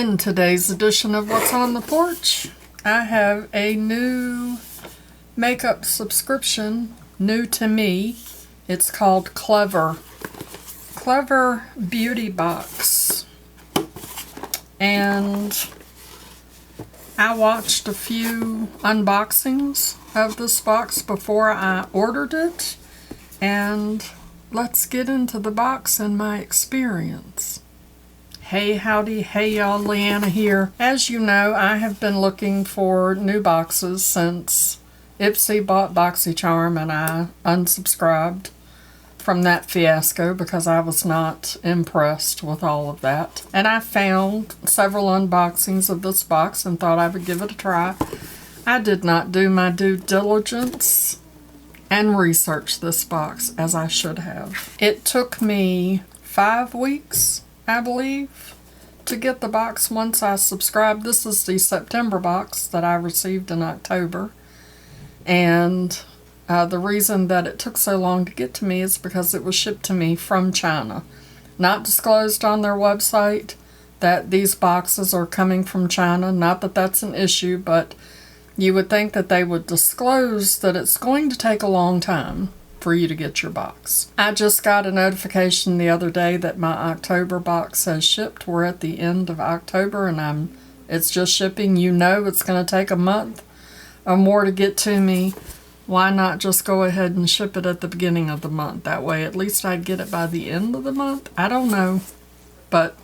In today's edition of What's on the Porch, I have a new makeup subscription, new to me. It's called Klever Beauty Box. And I watched a few unboxings of this box before I ordered it. And let's get into the box and my experience. Hey howdy, hey y'all, Leanna here. As you know, I have been looking for new boxes since Ipsy bought BoxyCharm and I unsubscribed from that fiasco because I was not impressed with all of that. And I found several unboxings of this box and thought I would give it a try. I did not do my due diligence and research this box as I should have. It took me 5 weeks, I believe, to get the box once I subscribed. This is the September box that I received in October. And the reason that it took so long to get to me is because it was shipped to me from China. Not disclosed on their website that these boxes are coming from China. Not that that's an issue, but you would think that they would disclose that it's going to take a long time for you to get your box. I just got a notification the other day that my October box has shipped. We're at the end of October and it's just shipping. You know it's going to take a month or more to get to me. Why not just go ahead and ship it at the beginning of the month? That way at least I'd get it by the end of the month. I don't know, but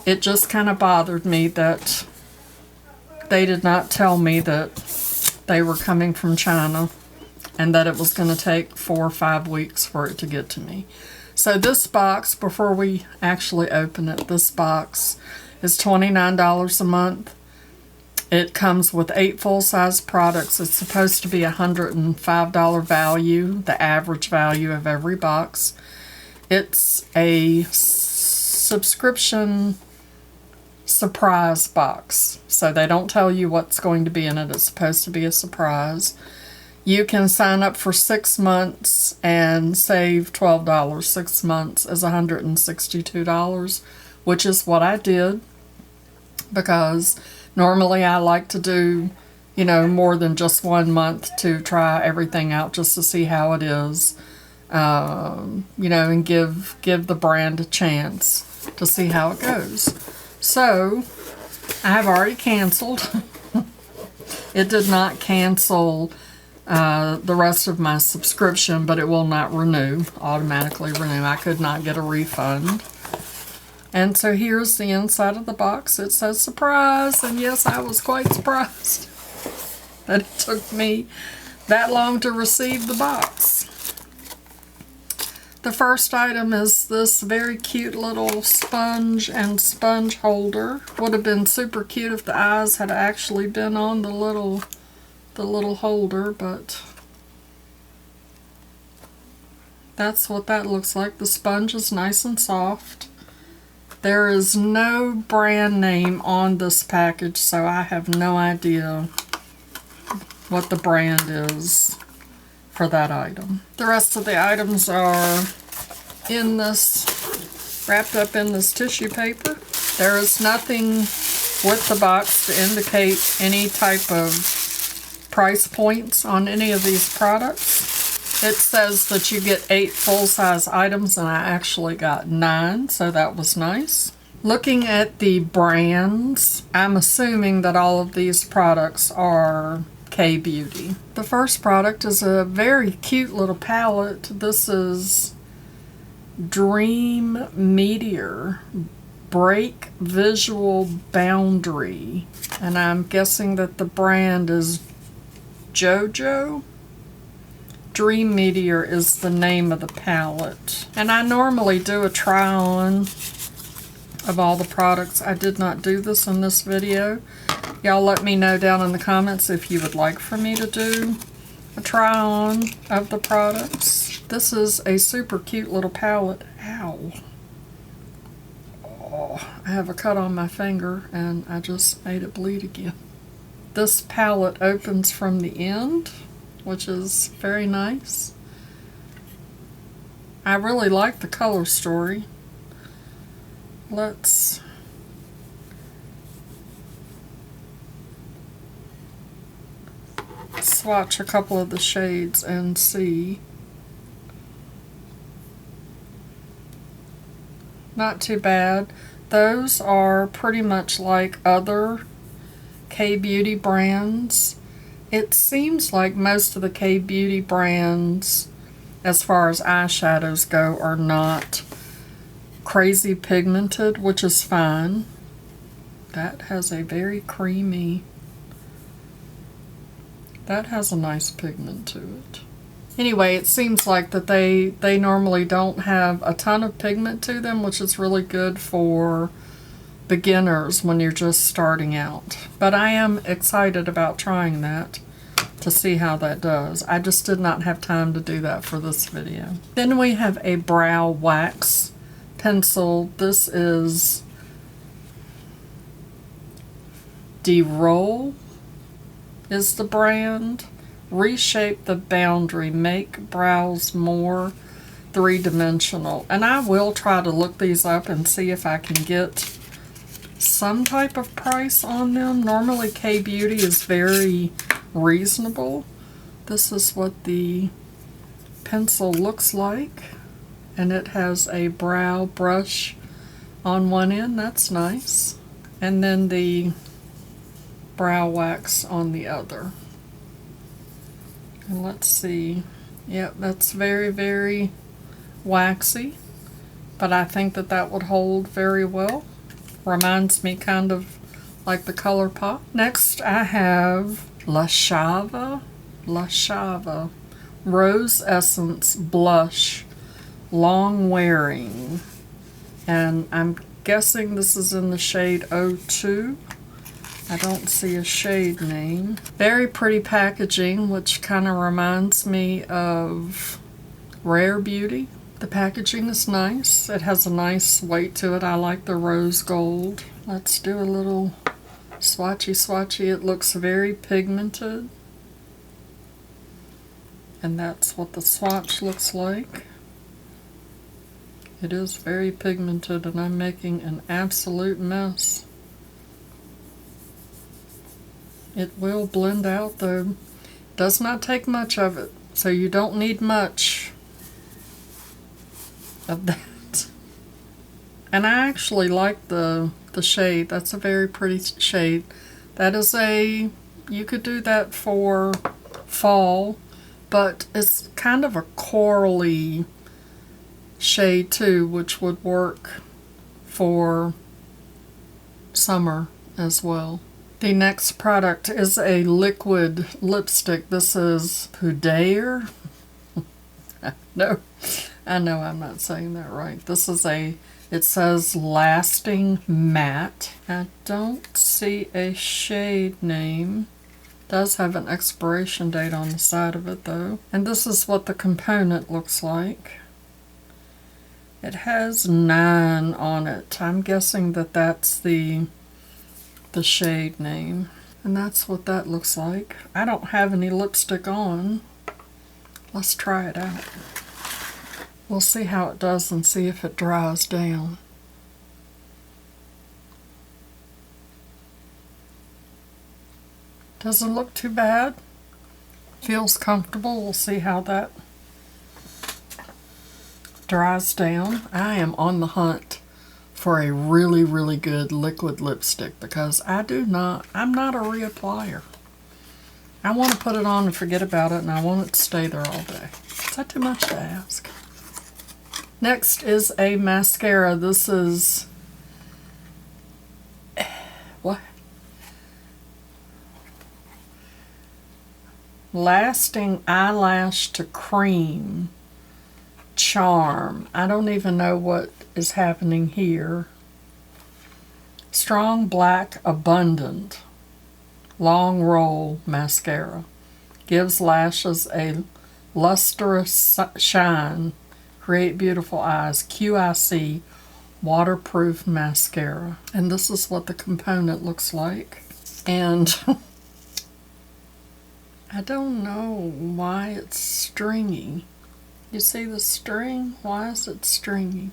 it just kind of bothered me that they did not tell me that they were coming from China and that it was going to take 4 or 5 weeks for it to get to me. So this box, before we actually open it, this box is $29 a month. It comes with 8 full-size products. It's supposed to be a $105 value, the average value of every box. It's a subscription surprise box. So they don't tell you what's going to be in it. It's supposed to be a surprise. You can sign up for 6 months and save $12. 6 months is $162, which is what I did because normally I like to do, you know, more than just 1 month to try everything out just to see how it is, you know, and give the brand a chance to see how it goes. So I have already canceled. It did not cancel the rest of my subscription, but it will not automatically renew. I could not get a refund. And so here's the inside of the box. It says surprise, and yes, I was quite surprised that it took me that long to receive the box. The first item is this very cute little sponge and sponge holder. Would have been super cute if the eyes had actually been on the little holder, but that's what that looks like. The sponge is nice and soft. There is no brand name on this package, so I have no idea what the brand is for that item. The rest of the items are in this, wrapped up in this tissue paper. There is nothing with the box to indicate any type of price points on any of these products. It says that you get 8 full-size items, and I actually got 9, so that was nice. Looking at the brands, I'm assuming that all of these products are K-Beauty. The first product is a very cute little palette. This is Dream Meteor Break Visual Boundary, and I'm guessing that the brand is JoJo. Dream Meteor is the name of the palette. And I normally do a try-on of all the products. I did not do this in this video. Y'all let me know down in the comments if you would like for me to do a try-on of the products. This is a super cute little palette. Ow. Oh, I have a cut on my finger and I just made it bleed again. This palette opens from the end, which is very nice. I really like the color story. Let's swatch a couple of the shades and see. Not too bad. Those are pretty much like other K-Beauty brands. It seems like most of the K-Beauty brands, as far as eyeshadows go, are not crazy pigmented, which is fine. That has a very creamy, that has a nice pigment to it. Anyway, it seems like that they normally don't have a ton of pigment to them, which is really good for beginners when you're just starting out. But I am excited about trying that to see how that does. I just did not have time to do that for this video. Then we have a brow wax pencil. This is DROL is the brand. Reshape the boundary, make brows more three-dimensional. And I will try to look these up and see if I can get some type of price on them. Normally K-Beauty is very reasonable. This is what the pencil looks like, and it has a brow brush on one end. That's nice. And then the brow wax on the other. And let's see. Yep, that's very, very waxy, but I think that that would hold very well. Reminds me kind of like the ColourPop. Next I have Lash Rose Essence Blush Long Wearing, and I'm guessing this is in the shade 02. I don't see a shade name. Very pretty packaging, which kind of reminds me of Rare Beauty. The packaging is nice. It has a nice weight to it. I like the rose gold. Let's do a little swatchy. It looks very pigmented. And that's what the swatch looks like. It is very pigmented, and I'm making an absolute mess. It will blend out though. Does not take much of it, so you don't need much of that. And I actually like the shade. That's a very pretty shade. That is you could do that for fall, but it's kind of a corally shade too, which would work for summer as well. The next product is a liquid lipstick. This is DAODER. No, I know I'm not saying that right. This is it says Lasting Matte. I don't see a shade name. It does have an expiration date on the side of it though. And this is what the component looks like. It has 9 on it. I'm guessing that that's the shade name. And that's what that looks like. I don't have any lipstick on. Let's try it out. We'll see how it does and see if it dries down. Doesn't look too bad. Feels comfortable. We'll see how that dries down. I am on the hunt for a really, really good liquid lipstick because I'm not a reapplier. I want to put it on and forget about it, and I want it to stay there all day. Is that too much to ask? Next is a mascara. This is what? Lasting Eyelash to Cream Charm. I don't even know what is happening here. Strong Black Abundant Long Roll Mascara. Gives lashes a lustrous shine. Create beautiful eyes. QIC Waterproof Mascara. And this is what the component looks like. And I don't know why it's stringy. You see the string? Why is it stringy?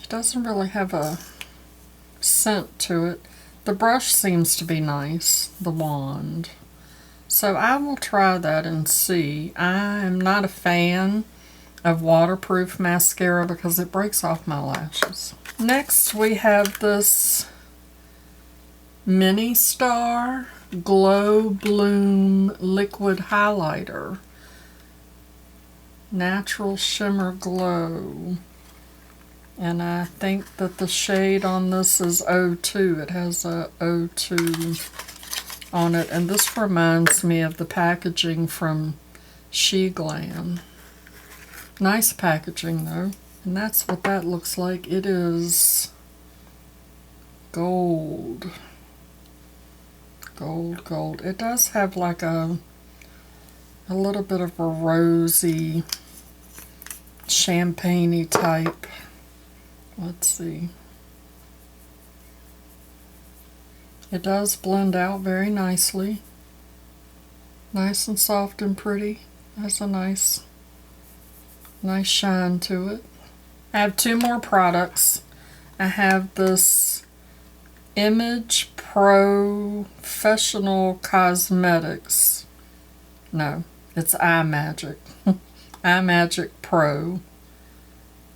It doesn't really have a scent to it. The brush seems to be nice, the wand. So I will try that and see. I am not a fan of waterproof mascara because it breaks off my lashes. Next we have this Mini Star Glow Bloom Liquid Highlighter. Natural Shimmer Glow. And I think that the shade on this is 02. It has a 02 on it. And this reminds me of the packaging from SheGlam. Nice packaging though. And that's what that looks like. It is gold. Gold, gold. It does have like a little bit of a rosy, champagne-y type. Let's see. It does blend out very nicely. Nice and soft and pretty. Has a nice shine to it. I have two more products. I have this Image Professional Cosmetics. No, it's iMagic. iMagic Pro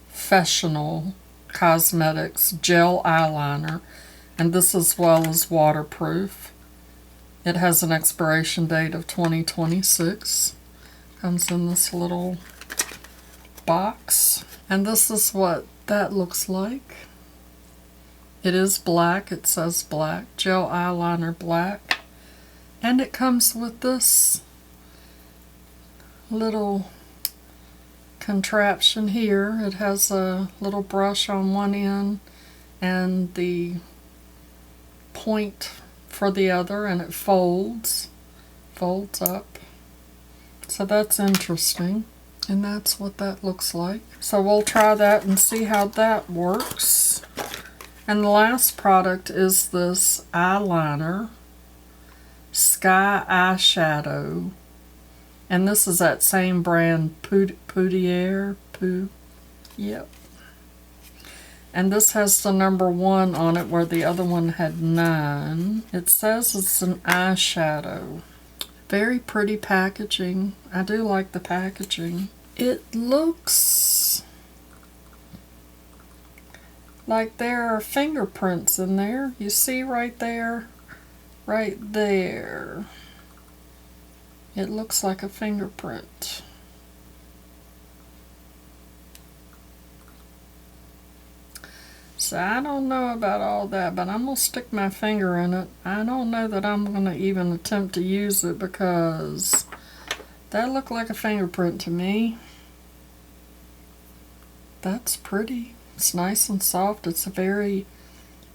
Professional Cosmetics Gel Eyeliner. And this as well as waterproof. It has an expiration date of 2026. Comes in this little box. And this is what that looks like. It is black. It says black. Gel eyeliner black. And it comes with this little contraption here. It has a little brush on one end and the point for the other, and it folds up. So that's interesting. And that's what that looks like. So we'll try that and see how that works. And the last product is this eyeliner, Sky Eyeshadow. And this is that same brand, Poudier. Yep. And this has the number 1 on it where the other one had 9. It says it's an eyeshadow. Very pretty packaging. I do like the packaging. It looks like there are fingerprints in there. You see right there? Right there. It looks like a fingerprint. So I don't know about all that, but I'm going to stick my finger in it. I don't know that I'm going to even attempt to use it because that looked like a fingerprint to me. That's pretty. It's nice and soft. It's a very,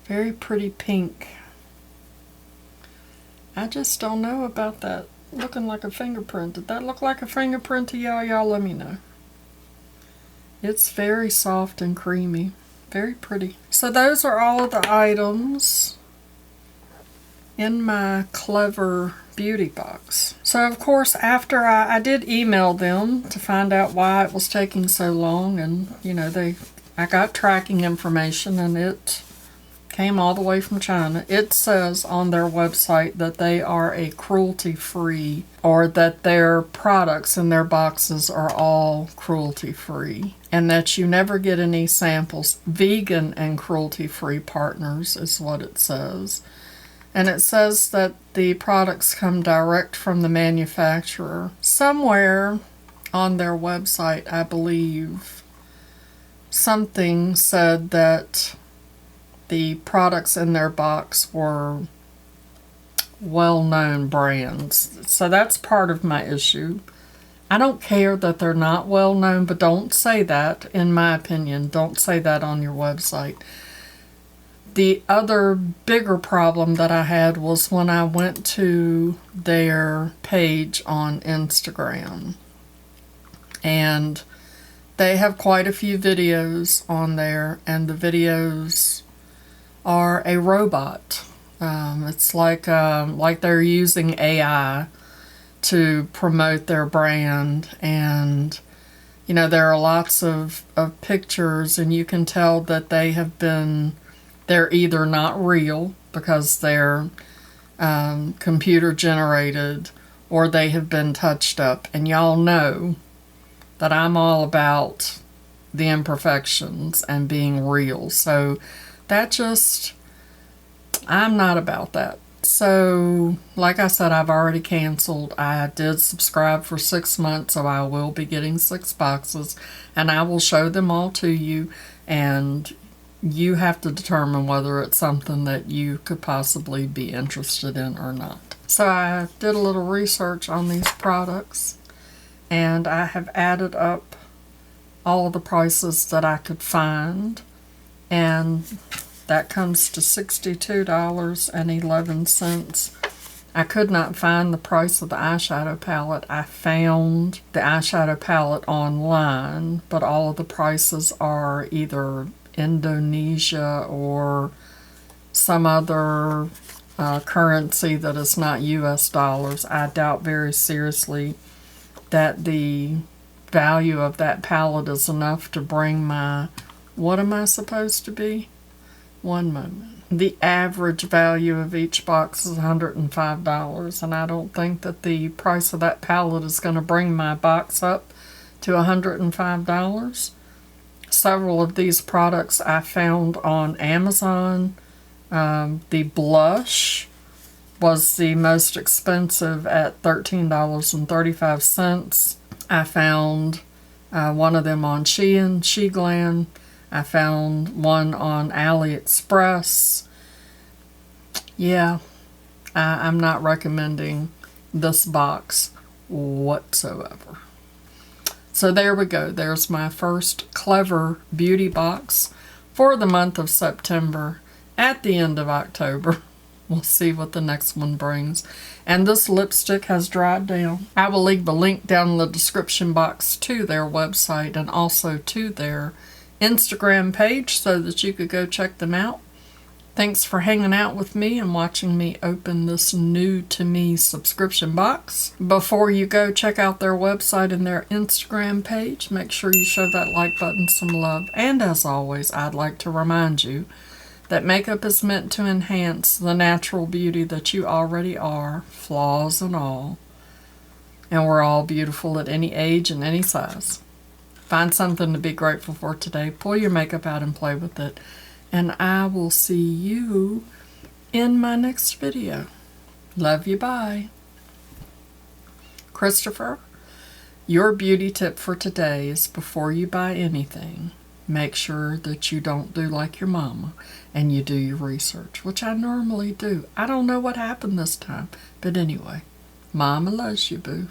very pretty pink. I just don't know about that looking like a fingerprint. Did that look like a fingerprint to y'all? Y'all let me know. It's very soft and creamy. Very pretty. So those are all of the items in my Klever Beauty Box. So of course after I did email them to find out why it was taking so long, and you know I got tracking information and it came all the way from China. It says on their website that they are a cruelty-free, or that their products in their boxes are all cruelty-free, and that you never get any samples. Vegan and cruelty-free partners is what it says. And it says that the products come direct from the manufacturer. Somewhere on their website, I believe, something said that the products in their box were well-known brands. So that's part of my issue. I don't care that they're not well-known, but don't say that, in my opinion. Don't say that on your website. The other bigger problem that I had was when I went to their page on Instagram. And they have quite a few videos on there, and the videos are a robot. It's like they're using AI to promote their brand, and you know there are lots of pictures, and you can tell that they're either not real because they're computer generated, or they have been touched up. And y'all know that I'm all about the imperfections and being real. So that just, I'm not about that. So, like I said, I've already canceled. I did subscribe for 6 months, so I will be getting 6 boxes, and I will show them all to you, and you have to determine whether it's something that you could possibly be interested in or not. So I did a little research on these products, and I have added up all of the prices that I could find, and that comes to $62.11. I could not find the price of the eyeshadow palette. I found the eyeshadow palette online, but all of the prices are either Indonesia or some other currency that is not US dollars. I doubt very seriously that the value of that palette is enough to bring my, what am I supposed to be? One moment. The average value of each box is $105, and I don't think that the price of that palette is going to bring my box up to $105. Several of these products I found on Amazon. The blush was the most expensive at $13.35. I found one of them on Sheglan. I found one on AliExpress. Yeah, I'm not recommending this box whatsoever. So there we go. There's my first Klever Beauty Box for the month of September. At the end of October, we'll see what the next one brings. And this lipstick has dried down. I will leave a link down in the description box to their website and also to their Instagram page so that you could go check them out. Thanks for hanging out with me and watching me open this new to me subscription box. Before you go check out their website and their Instagram page, make sure you show that like button some love. And as always, I'd like to remind you that makeup is meant to enhance the natural beauty that you already are, flaws and all. And we're all beautiful at any age and any size. Find something to be grateful for today. Pull your makeup out and play with it. And I will see you in my next video. Love you, bye. Christopher, your beauty tip for today is before you buy anything, make sure that you don't do like your mama and you do your research, which I normally do. I don't know what happened this time, but anyway, Mama loves you, boo.